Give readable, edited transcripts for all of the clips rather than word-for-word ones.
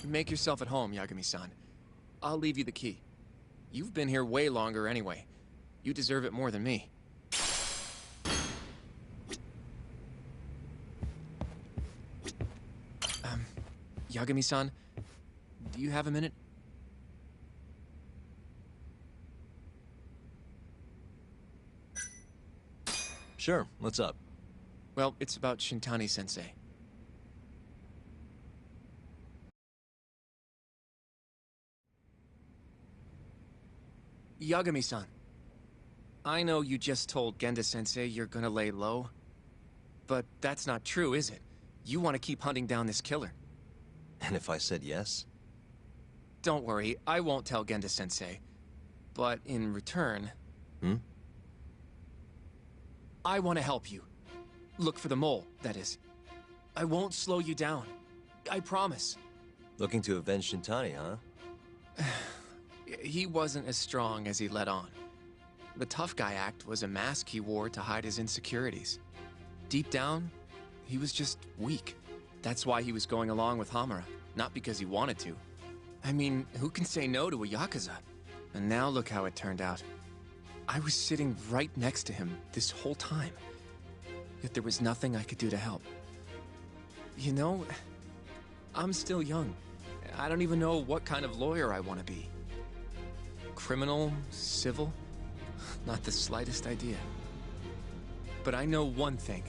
Make yourself at home, Yagami-san. I'll leave you the key. You've been here way longer anyway. You deserve it more than me. Yagami-san, do you have a minute? Sure, what's up? Well, it's about Shintani-sensei. Yagami-san, I know you just told Genda-sensei you're gonna lay low, but that's not true, is it? You want to keep hunting down this killer. And if I said yes? Don't worry, I won't tell Genda-sensei. But in return... I want to help you. Look for the mole, that is. I won't slow you down. I promise. Looking to avenge Shintani, huh? He wasn't as strong as he let on. The tough guy act was a mask he wore to hide his insecurities. Deep down, he was just weak. That's why he was going along with Hamura, not because he wanted to. I mean, who can say no to a Yakuza? And now look how it turned out. I was sitting right next to him this whole time. Yet there was nothing I could do to help. You know, I'm still young. I don't even know what kind of lawyer I want to be. Criminal? Civil? Not the slightest idea. But I know one thing.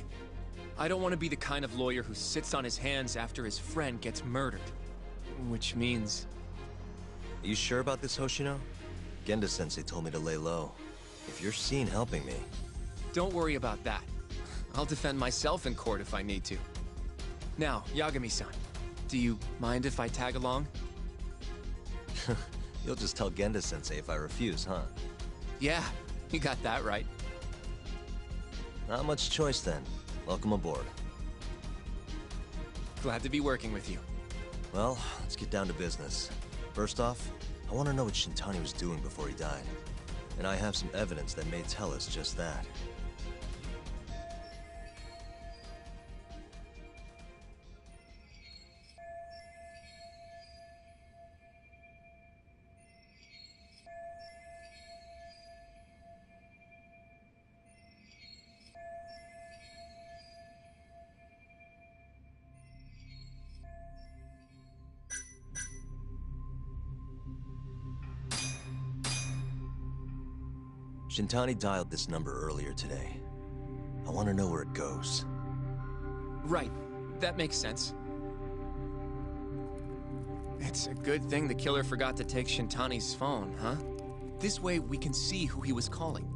I don't want to be the kind of lawyer who sits on his hands after his friend gets murdered. Which means... Are you sure about this, Hoshino? Genda-sensei told me to lay low. If you're seen helping me... Don't worry about that. I'll defend myself in court if I need to. Now, Yagami-san, do you mind if I tag along? You'll just tell Genda-sensei if I refuse, huh? Yeah, you got that right. Not much choice then. Welcome aboard. Glad to be working with you. Well, let's get down to business. First off, I want to know what Shintani was doing before he died. And I have some evidence that may tell us just that. Shintani dialed this number earlier today. I want to know where it goes. Right. That makes sense. It's a good thing the killer forgot to take Shintani's phone, huh? This way we can see who he was calling.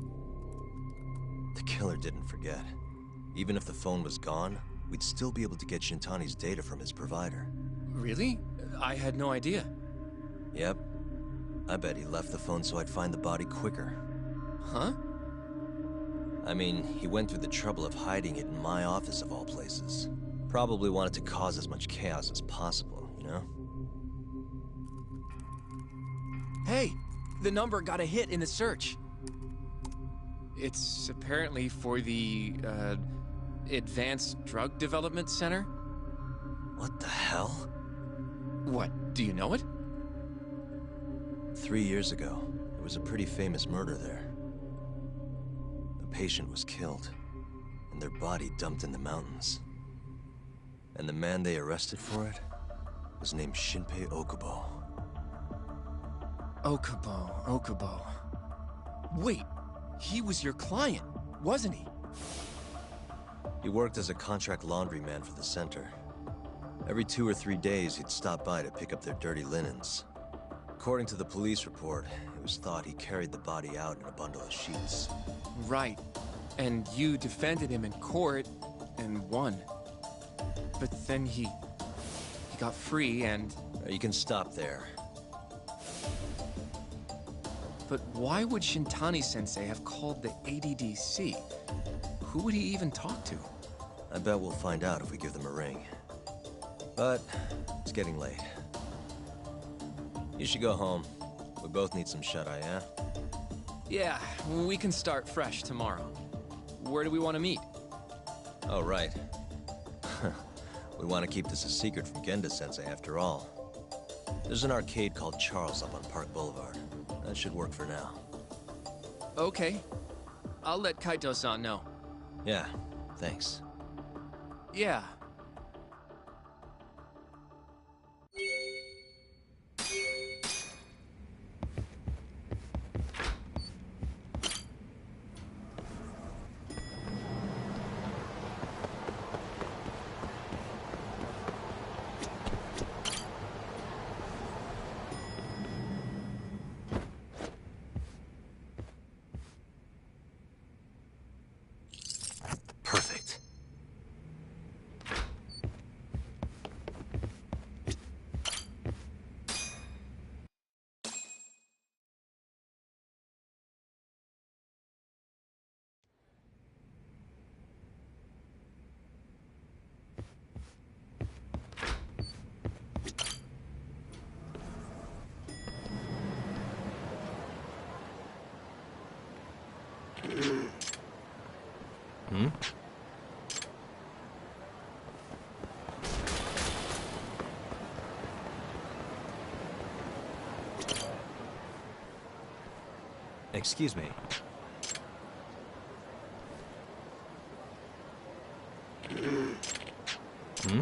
The killer didn't forget. Even if the phone was gone, we'd still be able to get Shintani's data from his provider. Really? I had no idea. Yep. I bet he left the phone so I'd find the body quicker. Huh? I mean, he went through the trouble of hiding it in my office of all places. Probably wanted to cause as much chaos as possible, you know? Hey! The number got a hit in the search. It's apparently for the, Advanced Drug Development Center? What the hell? What, do you know it? 3 years ago, there was a pretty famous murder there. A patient was killed, and their body dumped in the mountains. And the man they arrested for it was named Shinpei Okubo. Okubo. Wait, he was your client, wasn't he? He worked as a contract laundryman for the center. Every 2 or 3 days, he'd stop by to pick up their dirty linens. According to the police report, it was thought he carried the body out in a bundle of sheets. Right. And you defended him in court, and won. But then he got free and... You can stop there. But why would Shintani-sensei have called the ADDC? Who would he even talk to? I bet we'll find out if we give them a ring. But it's getting late. You should go home. We both need some shut-eye, yeah? Yeah, we can start fresh tomorrow. Where do we want to meet? Oh, right. We want to keep this a secret from Genda-sensei after all. There's an arcade called Charles up on Park Boulevard. That should work for now. Okay. I'll let Kaito-san know. Yeah, thanks. Yeah. Perfect. Hmm? Excuse me. Hmm?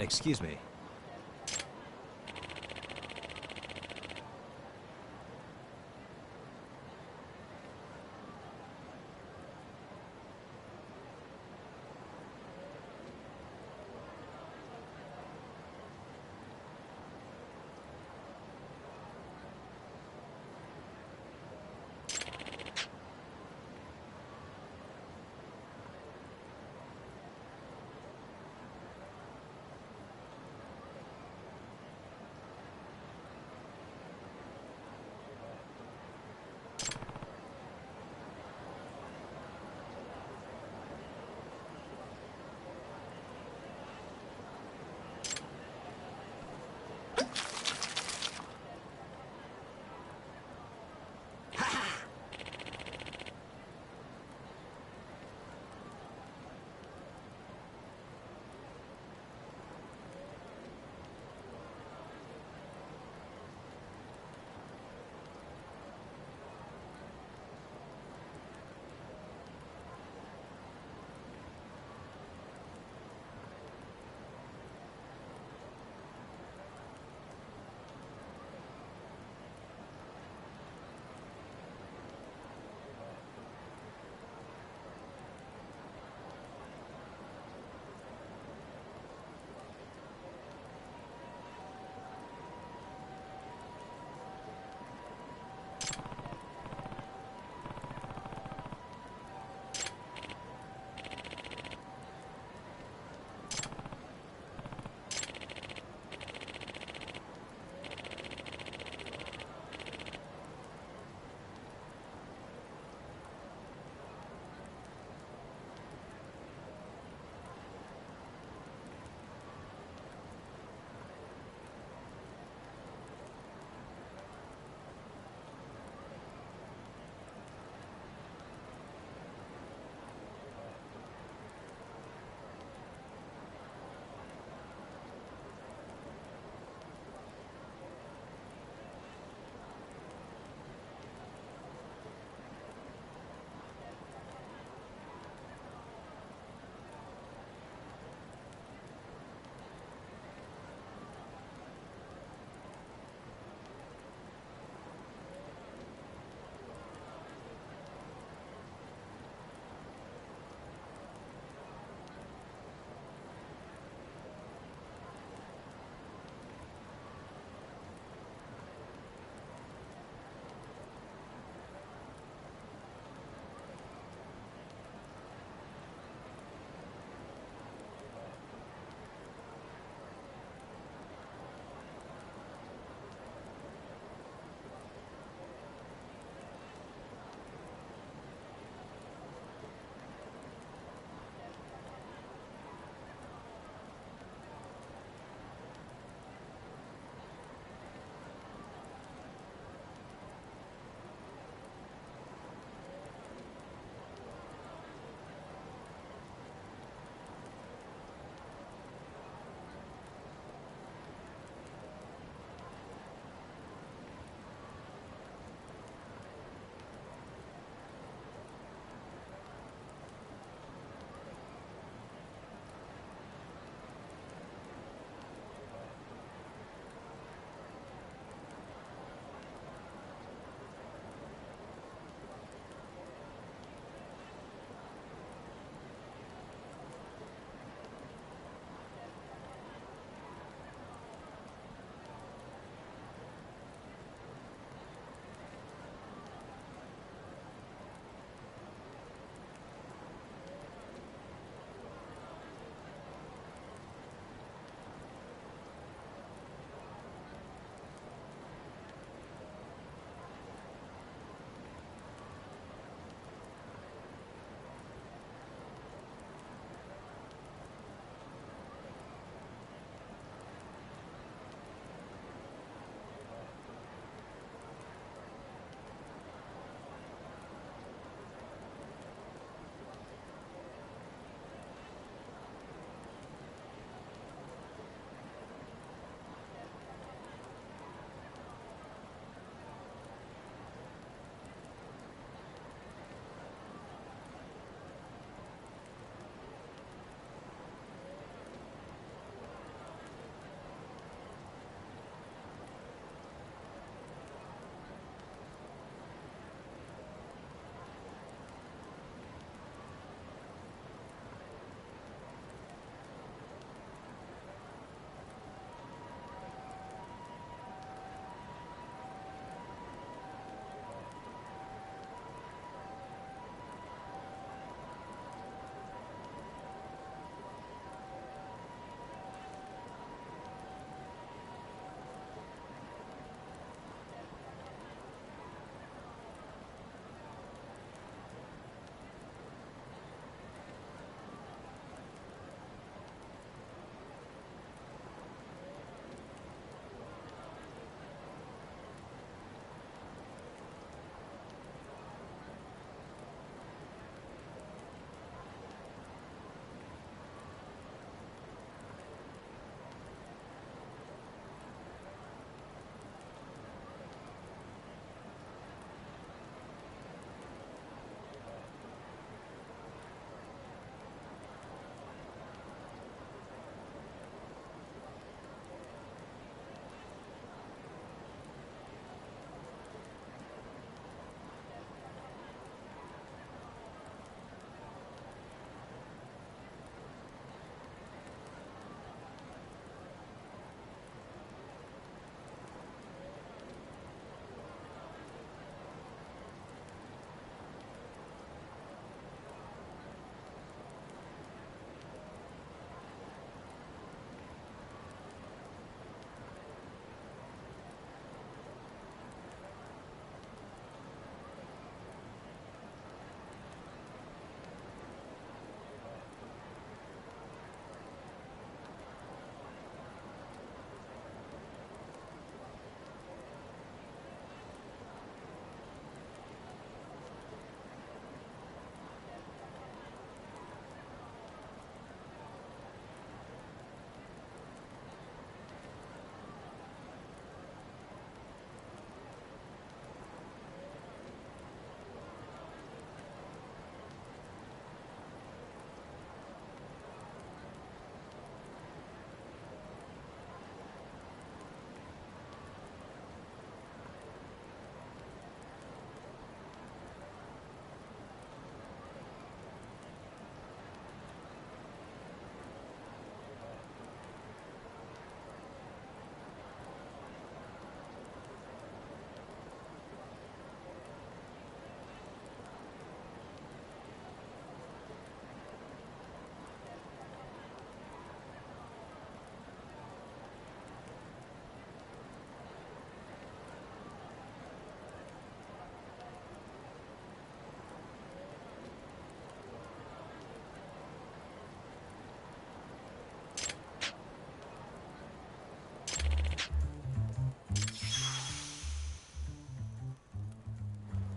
Excuse me.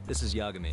This is Yagami.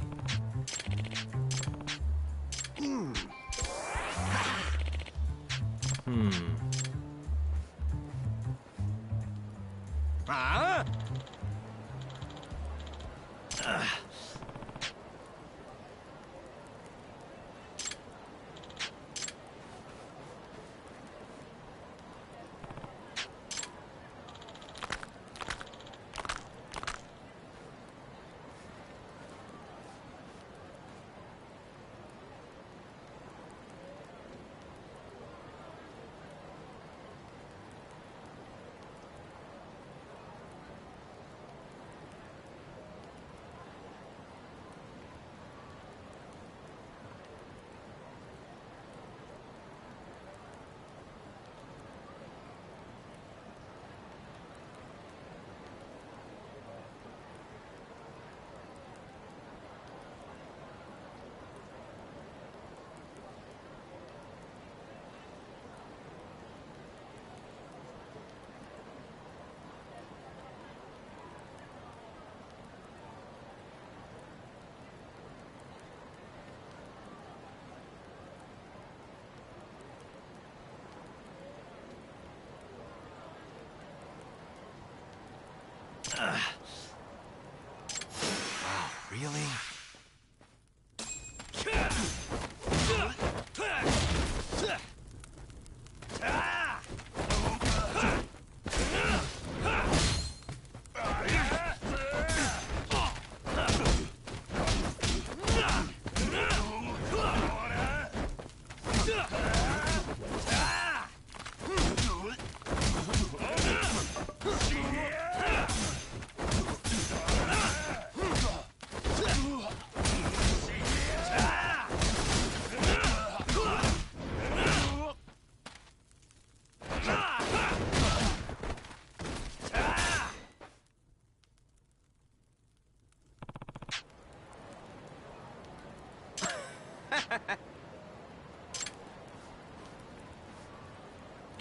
Ah! Wow, really?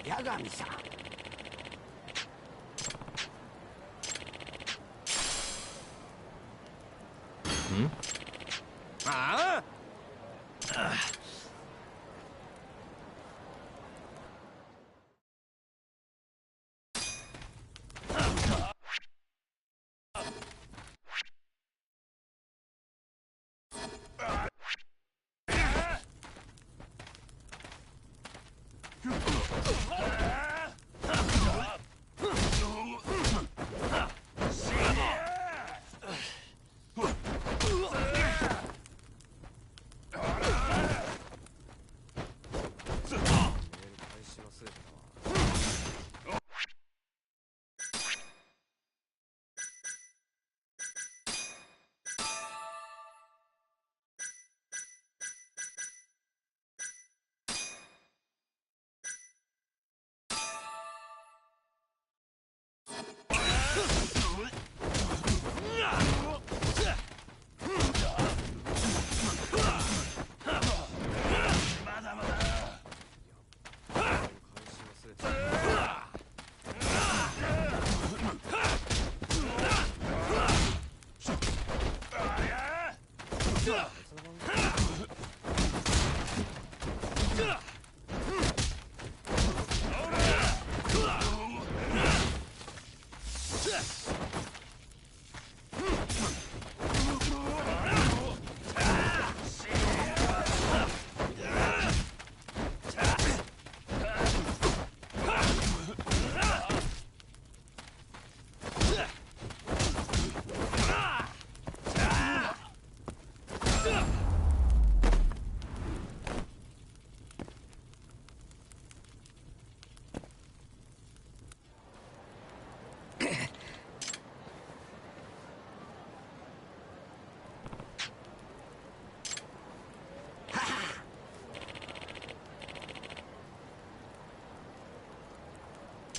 Yagami-san. Ah!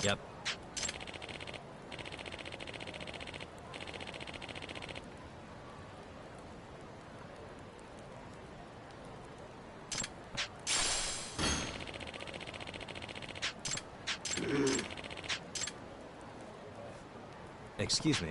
Yep. Excuse me.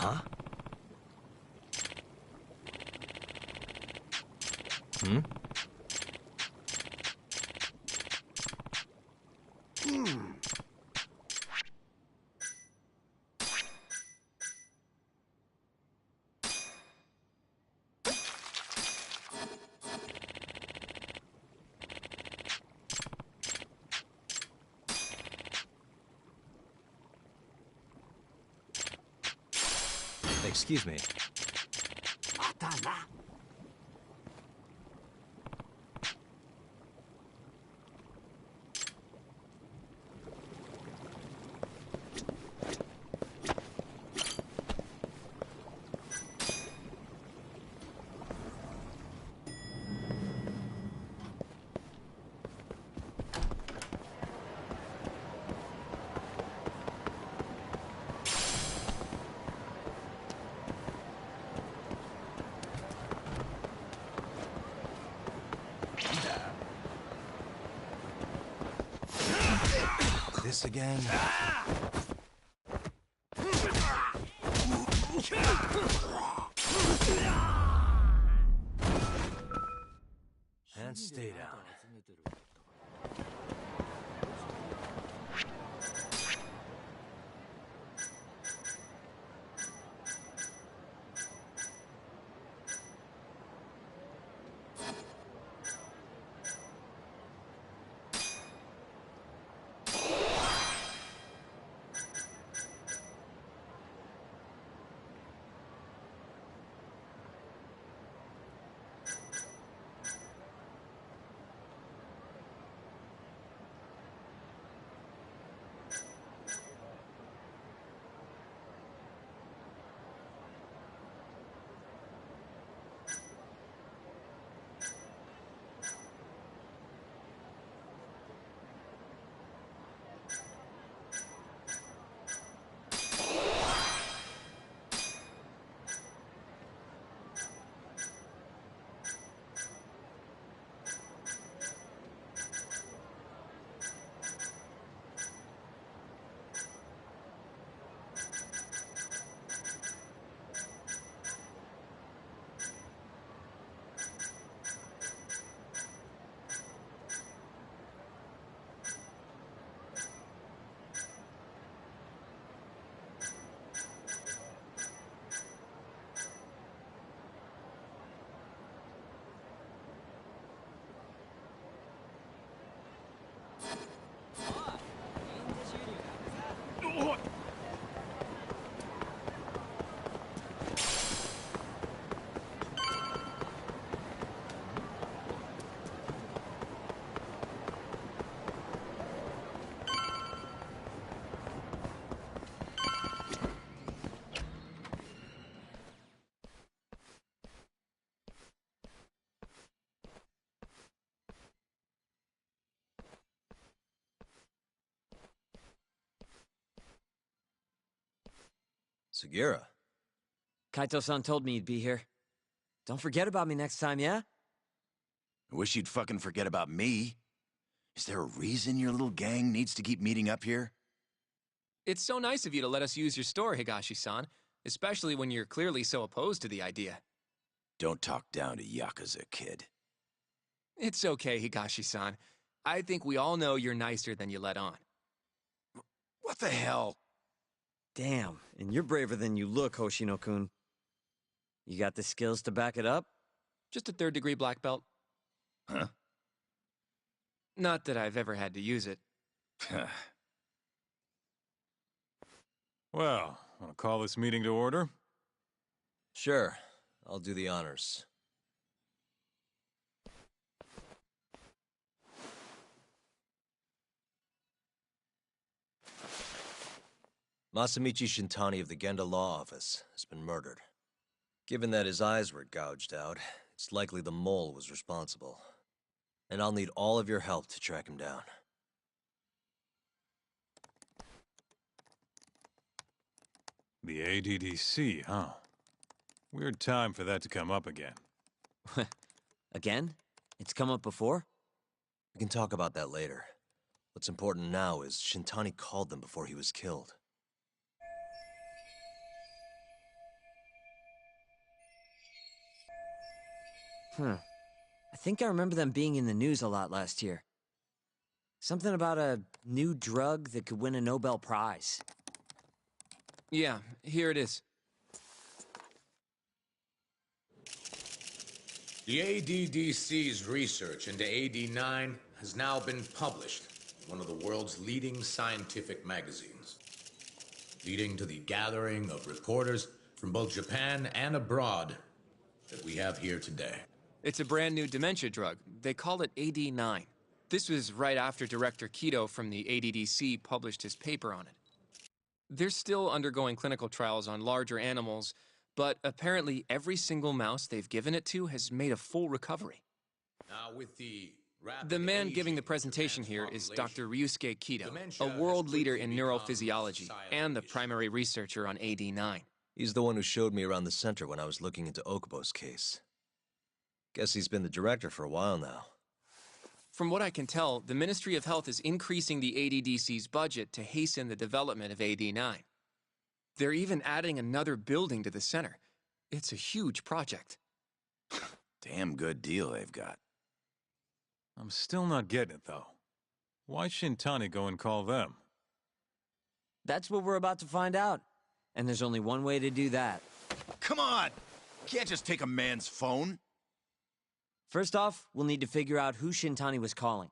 Huh? Hmm? Excuse me. またな。This again? And stay down. Sugira. Kaito-san told me you'd be here. Don't forget about me next time, yeah? I wish you'd fucking forget about me. Is there a reason your little gang needs to keep meeting up here? It's so nice of you to let us use your store, Higashi-san, especially when you're clearly so opposed to the idea. Don't talk down to Yakuza, kid. It's okay, Higashi-san. I think we all know you're nicer than you let on. What the hell? Damn, and you're braver than you look, Hoshino-kun. You got the skills to back it up? Just a third-degree black belt. Huh? Not that I've ever had to use it. Well, wanna call this meeting to order? Sure, I'll do the honors. Masamichi Shintani of the Genda Law Office has been murdered. Given that his eyes were gouged out, it's likely the mole was responsible. And I'll need all of your help to track him down. The ADDC, huh? Weird time for that to come up again. Again? It's come up before? We can talk about that later. What's important now is Shintani called them before he was killed. I think I remember them being in the news a lot last year. Something about a new drug that could win a Nobel Prize. Yeah, here it is. The ADDC's research into AD9 has now been published in one of the world's leading scientific magazines, leading to the gathering of reporters from both Japan and abroad that we have here today. It's a brand new dementia drug. They call it AD9. This was right after Director Kido from the ADDC published his paper on it. They're still undergoing clinical trials on larger animals, but apparently every single mouse they've given it to has made a full recovery. Now, with The man giving the presentation here is Dr. Ryusuke Kido, a world leader in neurophysiology and the primary researcher on AD9. He's the one who showed me around the center when I was looking into Okubo's case. Guess he's been the director for a while now. From what I can tell, the Ministry of Health is increasing the ADDC's budget to hasten the development of AD9. They're even adding another building to the center. It's a huge project. Damn good deal they've got. I'm still not getting it, though. Why Shintani go and call them? That's what we're about to find out. And there's only one way to do that. Come on! Can't just take a man's phone. First off, we'll need to figure out who Shintani was calling.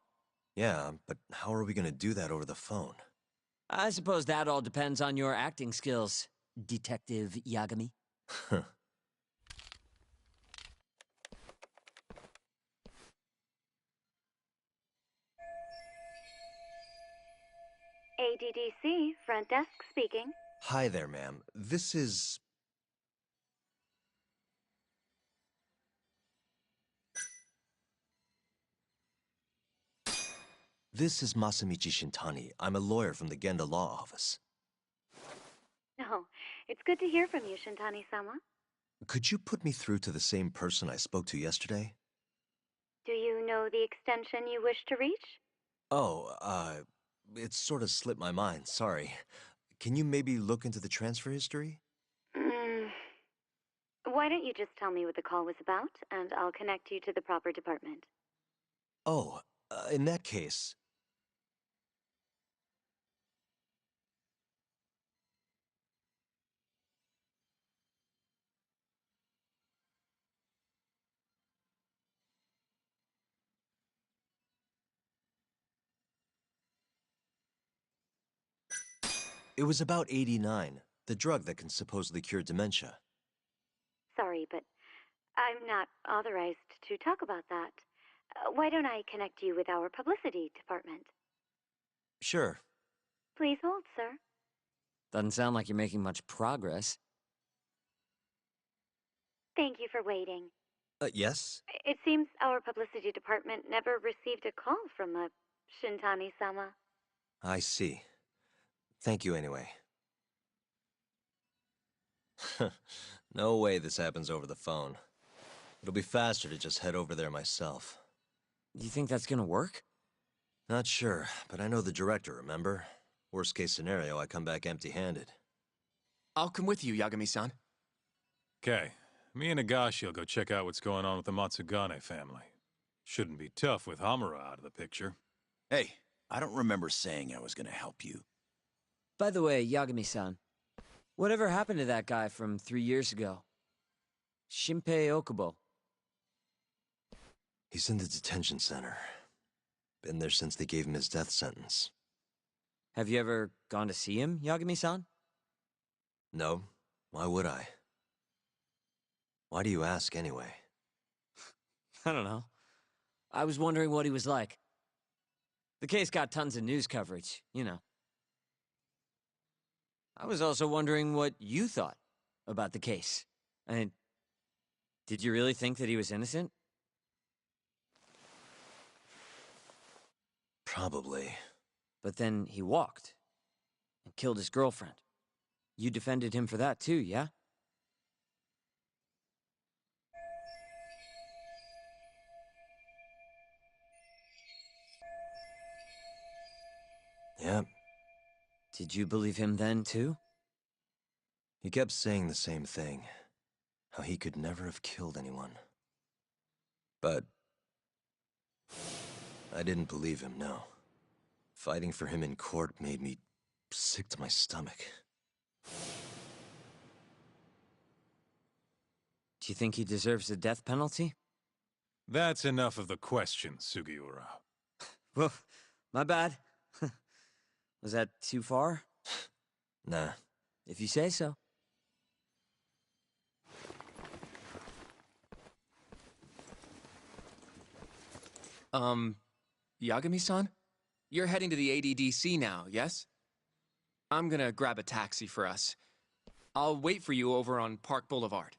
Yeah, but how are we gonna do that over the phone? I suppose that all depends on your acting skills, Detective Yagami. ADDC, front desk speaking. Hi there, ma'am. This is... This is Masamichi Shintani. I'm a lawyer from the Genda Law Office. Oh, it's good to hear from you, Shintani-sama. Could you put me through to the same person I spoke to yesterday? Do you know the extension you wish to reach? Oh, it sort of slipped my mind, sorry. Can you maybe look into the transfer history? Why don't you just tell me what the call was about, and I'll connect you to the proper department. Oh, in that case... It was about AD9, the drug that can supposedly cure dementia. Sorry, but I'm not authorized to talk about that. Why don't I connect you with our publicity department? Sure. Please hold, sir. Doesn't sound like you're making much progress. Thank you for waiting. Yes? It seems our publicity department never received a call from a Shintani-sama. I see. Thank you anyway. No way this happens over the phone. It'll be faster to just head over there myself. You think that's gonna work? Not sure, but I know the director, remember? Worst case scenario, I come back empty-handed. I'll come with you, Yagami-san. Okay, me and Nagashi will go check out what's going on with the Matsugane family. Shouldn't be tough with Hamura out of the picture. Hey, I don't remember saying I was gonna help you. By the way, Yagami-san, whatever happened to that guy from 3 years ago? Shinpei Okubo. He's in the detention center. Been there since they gave him his death sentence. Have you ever gone to see him, Yagami-san? No. Why would I? Why do you ask anyway? I don't know. I was wondering what he was like. The case got tons of news coverage, you know. I was also wondering what you thought about the case. I mean, did you really think that he was innocent? Probably. But then he walked and killed his girlfriend. You defended him for that too, yeah? Yep. Did you believe him then too? He kept saying the same thing. How he could never have killed anyone. But I didn't believe him, no. Fighting for him in court made me sick to my stomach. Do you think he deserves the death penalty? That's enough of the question, Sugiura. Well, my bad. Was that too far? Nah. If you say so. Yagami-san? You're heading to the ADDC now, yes? I'm gonna grab a taxi for us. I'll wait for you over on Park Boulevard.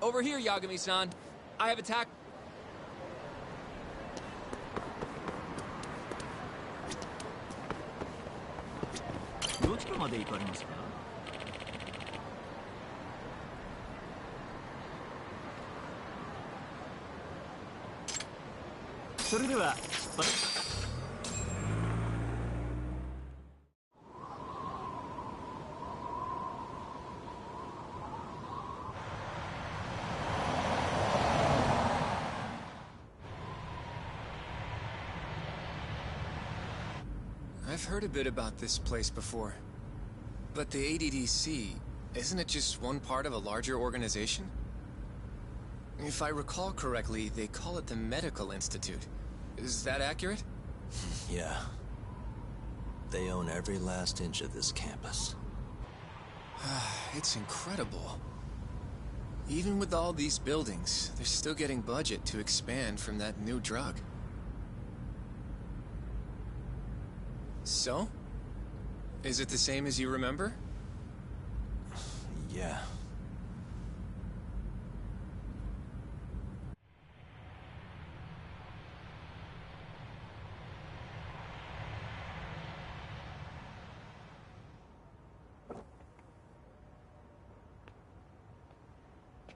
Over here, Yagami-san. I have a tax. どちらまで行かれますか？それでは出発。I've heard a bit about this place before. But the ADDC, isn't it just one part of a larger organization? If I recall correctly, they call it the Medical Institute. Is that accurate? Yeah. They own every last inch of this campus. It's incredible. Even with all these buildings, they're still getting budget to expand from that new drug. So? Is it the same as you remember? Yeah.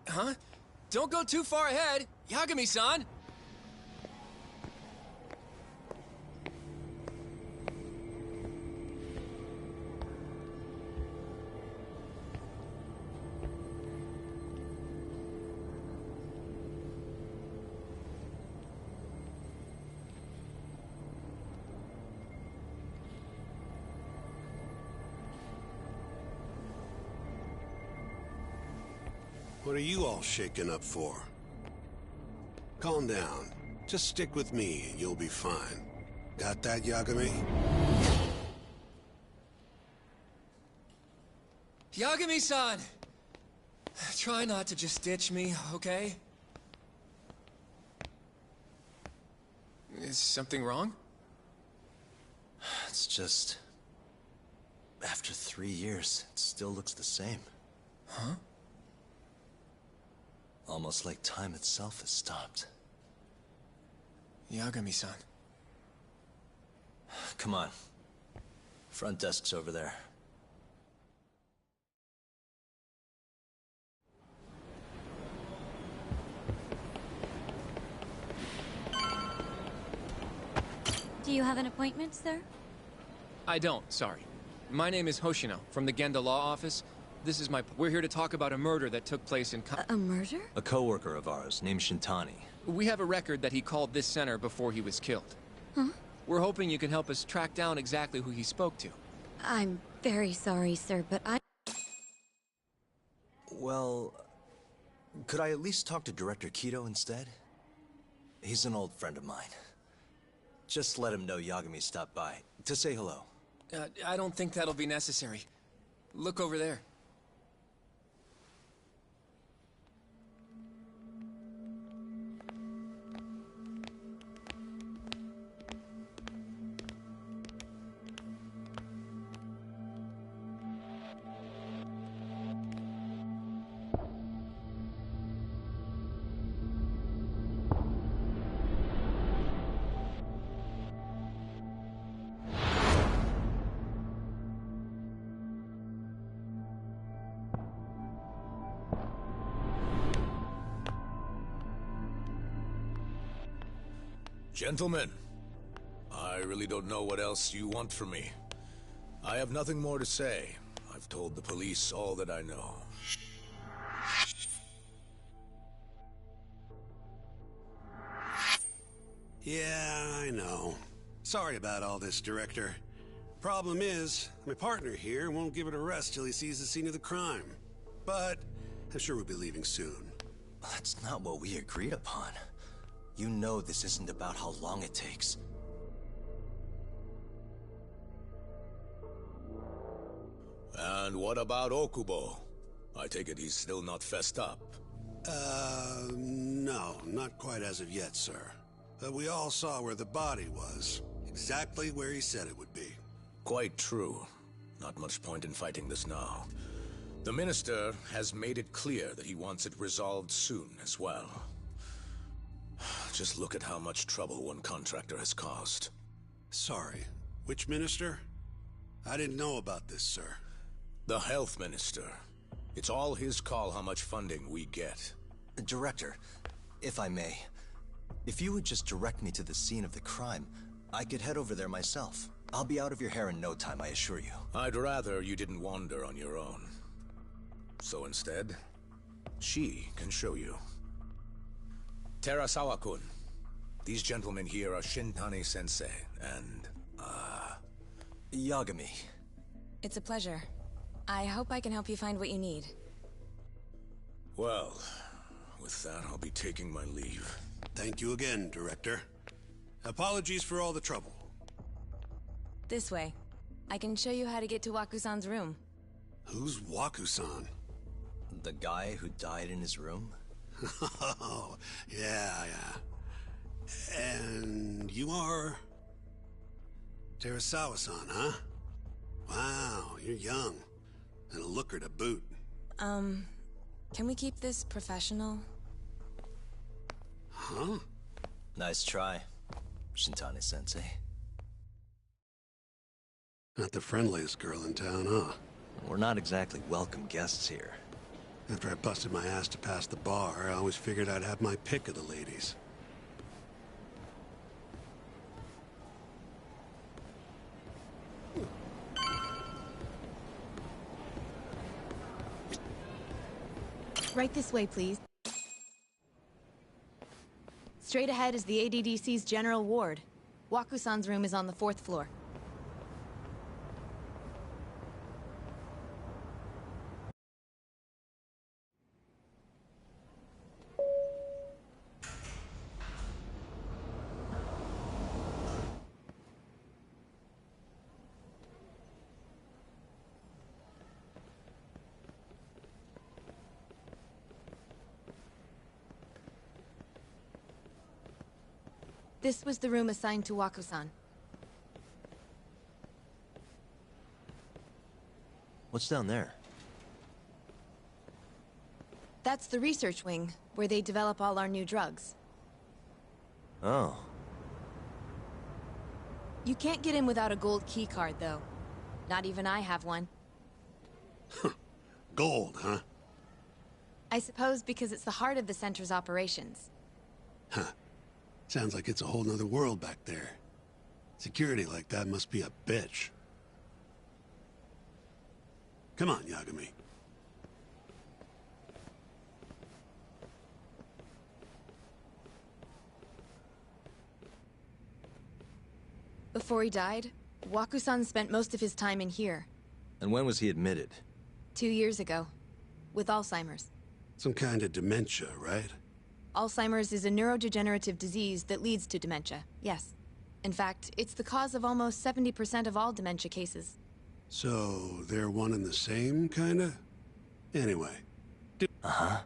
Huh? Don't go too far ahead, Yagami-san! What are you all shaken up for? Calm down. Just stick with me and you'll be fine. Got that, Yagami? Yagami-san! Try not to just ditch me, okay? Is something wrong? It's just... After 3 years, it still looks the same. Huh? Almost like time itself has stopped. Yagami-san. Come on. Front desk's over there. Do you have an appointment, sir? I don't, sorry. My name is Hoshino, from the Genda Law Office. This is we're here to talk about a murder that took place in A murder? A coworker of ours named Shintani. We have a record that he called this center before he was killed. Huh? We're hoping you can help us track down exactly who he spoke to. I'm very sorry, sir, but Well, could I at least talk to Director Kido instead? He's an old friend of mine. Just let him know Yagami stopped by, to say hello. I don't think that'll be necessary. Look over there. Gentlemen, I really don't know what else you want from me. I have nothing more to say. I've told the police all that I know. Yeah, I know. Sorry about all this, Director. Problem is, my partner here won't give it a rest till he sees the scene of the crime. But I'm sure we'll be leaving soon. That's not what we agreed upon. You know this isn't about how long it takes. And what about Okubo? I take it he's still not fessed up. No, not quite as of yet, sir. But we all saw where the body was. Exactly where he said it would be. Quite true. Not much point in fighting this now. The Minister has made it clear that he wants it resolved soon as well. Just look at how much trouble one contractor has caused. Sorry, which minister? I didn't know about this, sir. The Health Minister. It's all his call how much funding we get. Director, if I may, if you would just direct me to the scene of the crime, I could head over there myself. I'll be out of your hair in no time, I assure you. I'd rather you didn't wander on your own. So instead, she can show you. Terasawa-kun, these gentlemen here are Shintani-sensei and, Yagami. It's a pleasure. I hope I can help you find what you need. Well, with that, I'll be taking my leave. Thank you again, Director. Apologies for all the trouble. This way. I can show you how to get to Waku-san's room. Who's Waku-san? The guy who died in his room? Oh, yeah. And you are... Terasawa-san, huh? Wow, you're young. And a looker to boot. Can we keep this professional? Huh? Nice try, Shintani-sensei. Not the friendliest girl in town, huh? We're not exactly welcome guests here. After I busted my ass to pass the bar, I always figured I'd have my pick of the ladies. Right this way, please. Straight ahead is the ADDC's general ward. Waku-san's room is on the 4th floor. This was the room assigned to Waku-san. What's down there? That's the research wing, where they develop all our new drugs. Oh. You can't get in without a gold key card, though. Not even I have one. Gold, huh? I suppose because it's the heart of the center's operations. Huh. Sounds like it's a whole nother world back there. Security like that must be a bitch. Come on, Yagami. Before he died, Waku-san spent most of his time in here. And when was he admitted? 2 years ago. With Alzheimer's. Some kind of dementia, right? Alzheimer's is a neurodegenerative disease that leads to dementia, yes. In fact, it's the cause of almost 70% of all dementia cases. So, they're one and the same, kinda? Anyway. Uh-huh.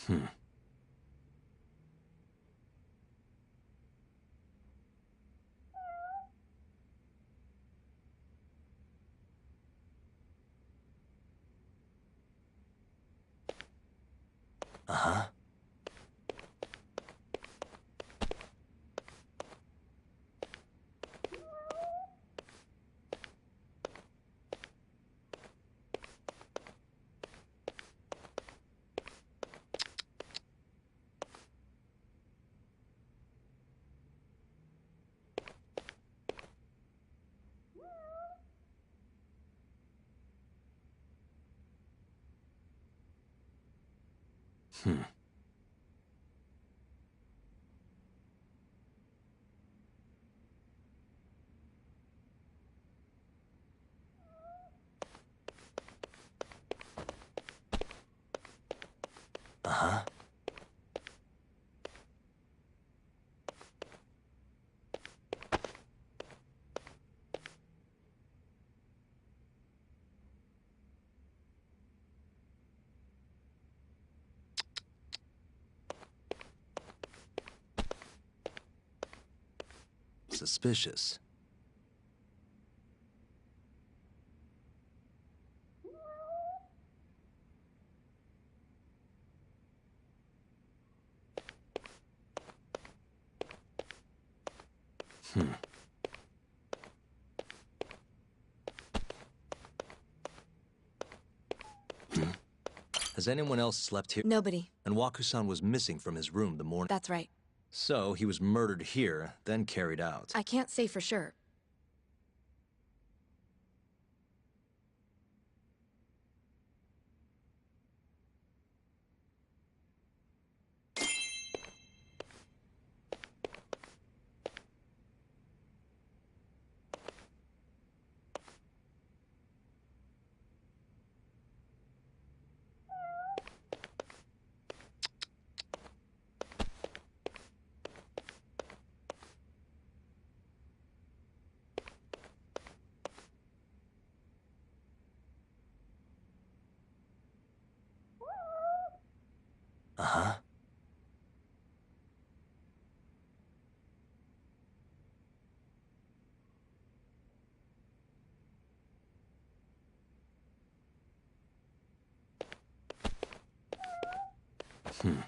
Hmm. Uh-huh. Hmm. Uh-huh. Suspicious. Hmm. Has anyone else slept here? Nobody. And Waku-san was missing from his room the morning. That's right. So, he was murdered here, then carried out. I can't say for sure. Uh-huh. Hmm.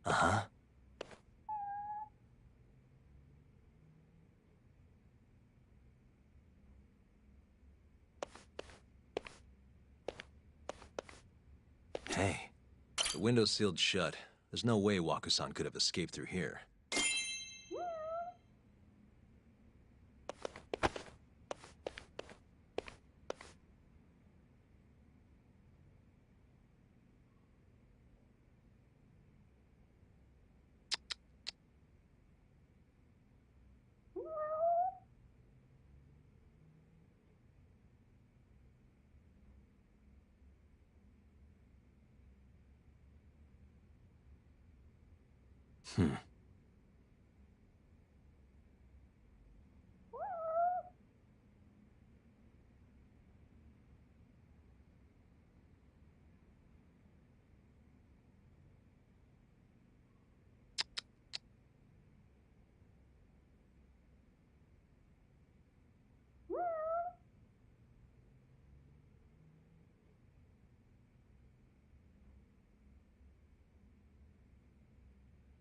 Uh-huh. Hey, the window's sealed shut. There's no way Waku-san could have escaped through here. Hmm.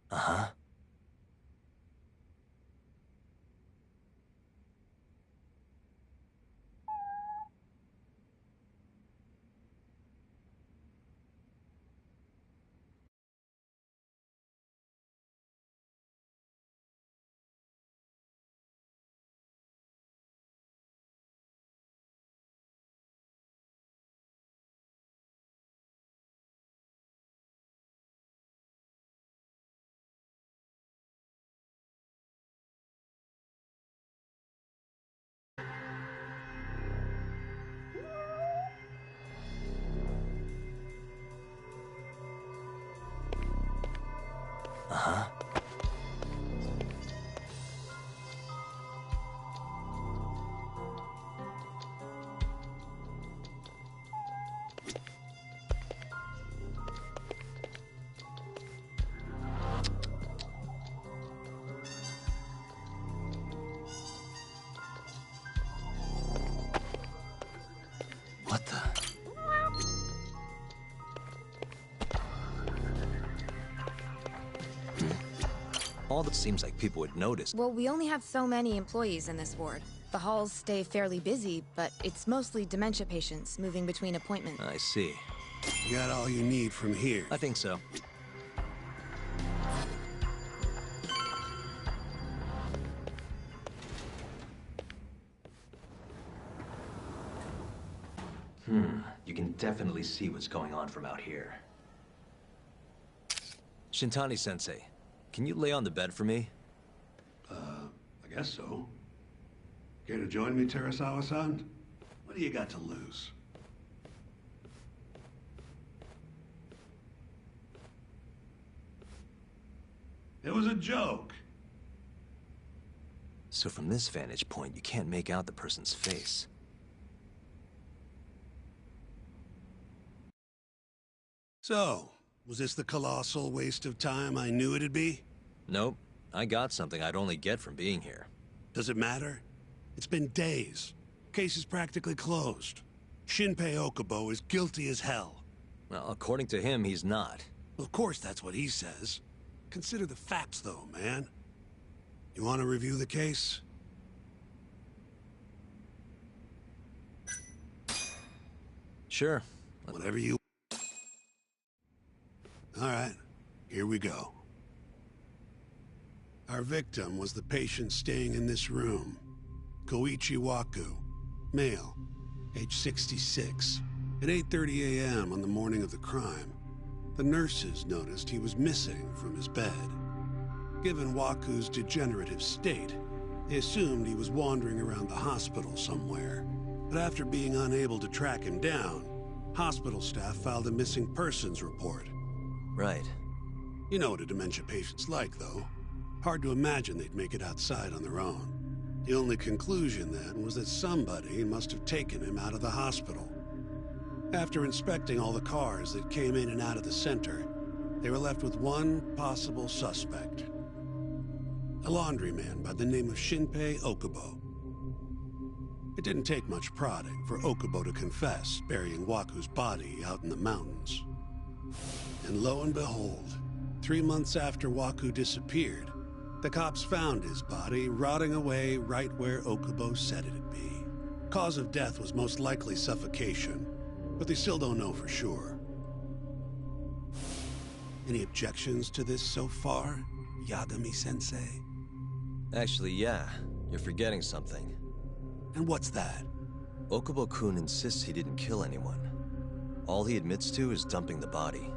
Uh-huh. Uh-huh. What the? All that seems like people would notice. Well, we only have so many employees in this ward. The halls stay fairly busy, but it's mostly dementia patients moving between appointments. I see. You got all you need from here. I think so. You can definitely see what's going on from out here. Shintani-sensei, can you lay on the bed for me? I guess so. Care to join me, Terasawa-san? What do you got to lose? It was a joke. So from this vantage point, you can't make out the person's face. So, was this the colossal waste of time I knew it'd be? Nope. I got something I'd only get from being here. Does it matter? It's been days. Case is practically closed. Shinpei Okubo is guilty as hell. Well, according to him, he's not. Of course that's what he says. Consider the facts, though, man. You want to review the case? Sure. Whatever you... All right, here we go. Our victim was the patient staying in this room. Koichi Waku, male, age 66. At 8:30 a.m. on the morning of the crime, the nurses noticed he was missing from his bed. Given Waku's degenerative state, they assumed he was wandering around the hospital somewhere. But after being unable to track him down, hospital staff filed a missing persons report. Right. You know what a dementia patient's like, though. Hard to imagine they'd make it outside on their own. The only conclusion, then, was that somebody must have taken him out of the hospital. After inspecting all the cars that came in and out of the center, they were left with one possible suspect. A laundryman by the name of Shinpei Okubo. It didn't take much prodding for Okubo to confess burying Waku's body out in the mountains. And lo and behold, 3 months after Waku disappeared, the cops found his body rotting away right where Okubo said it'd be. Cause of death was most likely suffocation, but they still don't know for sure. Any objections to this so far, Yagami-sensei? Actually, yeah. You're forgetting something. And what's that? Okubo-kun insists he didn't kill anyone. All he admits to is dumping the body.